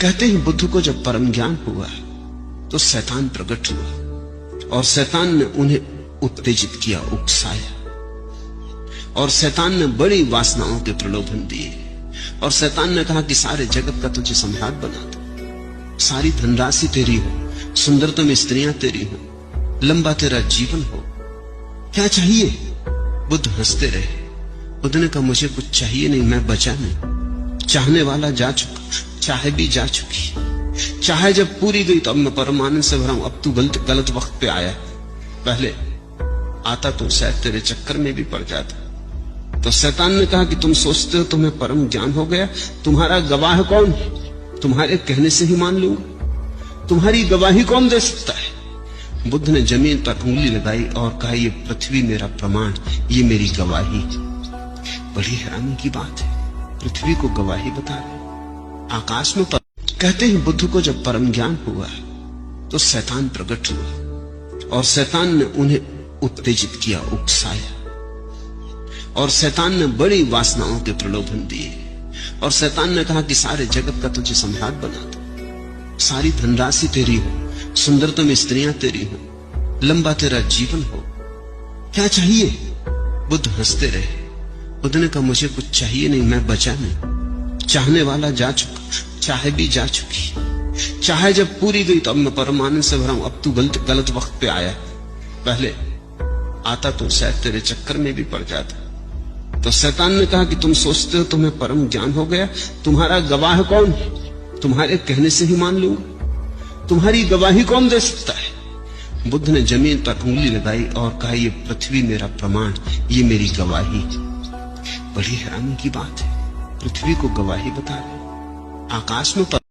कहते हैं बुद्ध को जब परम ज्ञान हुआ तो शैतान प्रकट हुआ और शैतान ने उन्हें उत्तेजित किया, उकसाया। और शैतान ने बड़ी वासनाओं के प्रलोभन दिए और शैतान ने कहा कि सारे जगत का तुझे सम्राट बना दो, सारी धनराशि तेरी हो, सुंदरतम स्त्रियां तेरी हो, लंबा तेरा जीवन हो, क्या चाहिए? बुद्ध हंसते रहे। बुद्ध ने कहा मुझे कुछ चाहिए नहीं, मैं बचा नहीं। चाहने वाला जा चुका, चाहे भी जा चुकी। चाहे जब पूरी गई तो अब मैं परमानंद से भरा हूं। अब तू गलत वक्त पे आया, पहले आता तो शायद तेरे चक्कर में भी पड़ जाता। तो शैतान ने कहा कि तुम सोचते हो तुम्हें परम ज्ञान हो गया, तुम्हारा गवाह कौन? तुम्हारे कहने से ही मान लूंगा, तुम्हारी गवाही कौन दे सकता है? बुद्ध ने जमीन पर उंगली लगाई और कहा ये पृथ्वी मेरा प्रमाण, ये मेरी गवाही। बड़ी हैरानी की बात है, पृथ्वी को गवाही बता रहे, आकाश में कहते हैं बुद्ध को जब परम ज्ञान हुआ तो शैतान प्रकट हुआ और शैतान ने उन्हें उत्तेजित किया, उकसाया। और शैतान ने बड़ी वासनाओं के प्रलोभन दिए और शैतान ने कहा कि सारे जगत का तुझे सम्राट बना दो, सारी धनराशि तेरी हो, सुंदरतम स्त्रियां तेरी हो, लंबा तेरा जीवन हो, क्या चाहिए? बुद्ध हंसते रहे। बुद्ध ने कहा मुझे कुछ चाहिए नहीं, मैं बचा नहीं। चाहने वाला जा चुका, चाहे भी जा चुकी। चाहे जब पूरी गई तो अब मैं परमानंद से भरा हूं। अब तू गलत वक्त पे आया, पहले आता तो शायद तेरे चक्कर में भी पड़ जाता। तो शैतान ने कहा कि तुम सोचते हो तुम्हें परम ज्ञान हो गया, तुम्हारा गवाह कौन? तुम्हारे कहने से ही मान लूंगा, तुम्हारी गवाही कौन दे सकता है? बुद्ध ने जमीन पर उंगली लगाई और कहा ये पृथ्वी मेरा प्रमाण, ये मेरी गवाही। बड़ी हैरानी की बात है, पृथ्वी को गवाही बता रहे, आकाश में